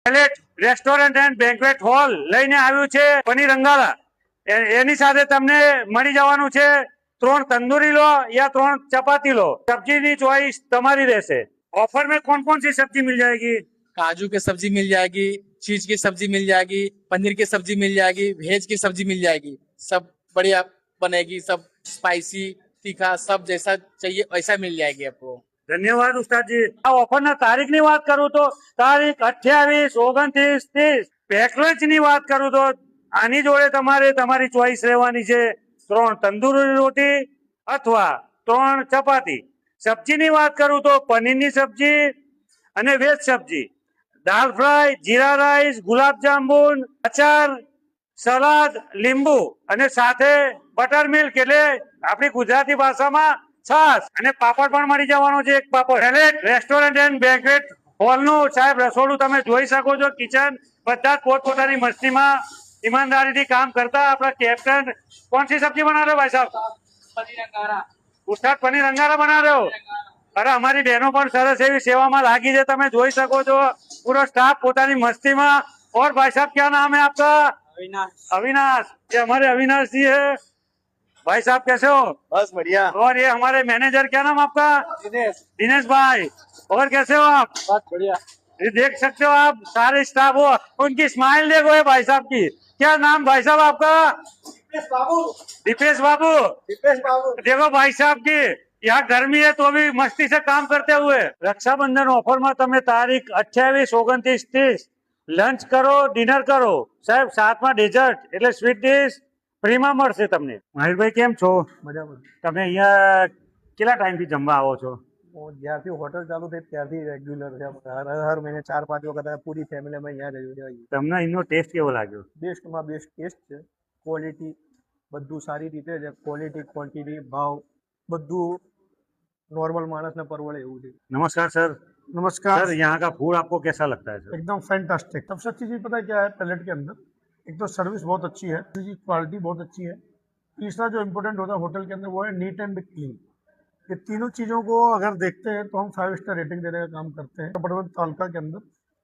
Palette restaurant and banquet hall લઈને આવ્યું છે પનીર અંગારા. એની સાથે તમને મળી જવાનું છે 3 तंदूरी लो या 3 चपाती लो. सब्जी की चॉइस तुम्हारी रहશે. ऑफर में कौन कौन सी सब्जी मिल जाएगी? काजू की सब्जी मिल जाएगी, चीज की सब्जी मिल जाएगी, पनीर की सब्जी मिल जाएगी, वेज की सब्जी मिल जाएगी. सब बढ़िया बनेगी, सब स्पाइसी तीखा सब जैसा चाहिए वैसा मिल जाएगी आपको. ધન્યવાદ ઉસ્તાદજી. આ ઓફરના તારીખની વાત કરું તો તારીખ 28, 29, 30. પેકલેજ ની વાત કરું તો આની જોડે તમારે તમારી ચોઈસ રહેવાની છે 3 તંદૂરી રોટી અથવા 3 ચપાતી. સબ્જીની વાત કરું તો પનીરની સબ્જી અને વેજ સબ્જી, દાળ ફ્રાય, જીરા રાઈસ, ગુલાબ જાંબુન, અચાર, સલાદ, લીંબુ અને સાથે બટર મિલ્ક એટલે આપણી ગુજરાતી ભાષામાં છાસ અને પાપડ પણ મળી જવાનો છે. એક પાપડ. Palette restaurant and banquet hall નું સાહેબ રસોડું તમે જોઈ શકો છો. કિચન બધા જ પોતપોતાની મસ્તીમાં ईमानदारी काम करता है. अपना कैप्टन कौन सी सब्जी बना रहे हो भाई साहब? पनीर अंगारा. उस्ताद पनीर अंगारा बना रहे हो? अरे हमारी बहनों पर सरस एवी सेवा में लागी है. તમે જોઈ શકો છો પૂરો સ્ટાફ પોતાની મસ્તીમાં. और भाई साहब क्या नाम है आपका? अविनाश. अविनाश. ये हमारे अविनाश जी है. भाई साहब कैसे हो? बस बढ़िया. और ये हमारे मैनेजर क्या नाम आपका? दिनेश. दिनेश भाई. और कैसे हो आप? बहुत बढ़िया. ये देख सकते हो आप सारे स्टाफ हो. उनकी स्माइल देखो है भाई साहब की. क्या नाम भाई साहब आपका? दीपेश बाबू. दीपेश बाबू. दीपेश बाबू. देखो भाई साहब की यहाँ गर्मी है तो भी मस्ती से काम करते हुए. रक्षाबंधन ऑफर में તમે તારીખ 28, 29, 30 લંચ કરો, ડિનર કરો સાહેબ. સાથમાં ડેઝર્ટ એટલે સ્વીટ ડીશ ફ્રીમાં મળશે તમને. મહેશભાઈ કેમ છો? મજામાં. તમે અહીંયા કેટલા ટાઈમથી જમવા આવો છો? હું જ્યારથી હોટલ ચાલુ થઈ ત્યારથી રેગ્યુલર છે. હર મહિને 4-5 વખત પૂરી ફેમિલી અમે અહીંયા જ આવ્યું. તમને અહીંનો ટેસ્ટ કેવો લાગ્યો? બેસ્ટમાં બેસ્ટ ટેસ્ટ છે. ક્વોલિટી બધું સારી રીતે છે. ક્વોલિટી, ક્વોન્ટિટી, ભાવ બધું नॉर्मल मानस ने परवड़े એવું છે. नमस्कार सर. नमस्कार सर यहाँ का फूड आपको कैसा लगता है सर? एकदम फैंटास्टिक. सबसे अच्छी चीज़ पता है क्या है पैलेट के अंदर? एक तो सर्विस बहुत अच्छी है, दूसरी क्वालिटी बहुत अच्छी है, तीसरा जो इम्पोर्टेंट होता है होटल के अंदर वो है नीट एंड क्लीन. ये तीनों चीज़ों को अगर देखते हैं तो हम 5 स्टार रेटिंग देने का काम करते हैं. बड़वन तालका के अंदर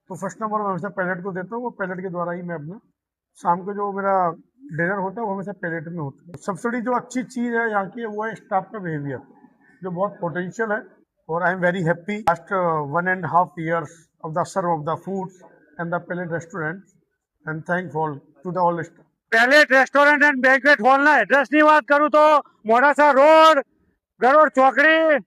तो फर्स्ट नंबर मैं हमेशा पैलेट को देता हूँ. वो पैलेट के द्वारा ही मैं अपना शाम को जो मेरा डिनर होता है वो हमेशा पैलेट में होता है. सबसे बड़ी जो अच्छी चीज़ है यहाँ की वो है स्टाफ का बिहेवियर जो बहुत पोटेंशियल है. और I am very happy last 1.5 years of the serve of the foods and the Pellet restaurant and thankful to the all staff. Palette restaurant and banquet hall ના એડ્રેસ ની વાત કરું તો મોડાસા રોડ, ગરોડ ચોકડી,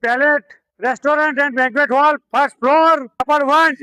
Palette restaurant and banquet hall, first floor, અપર વંજ.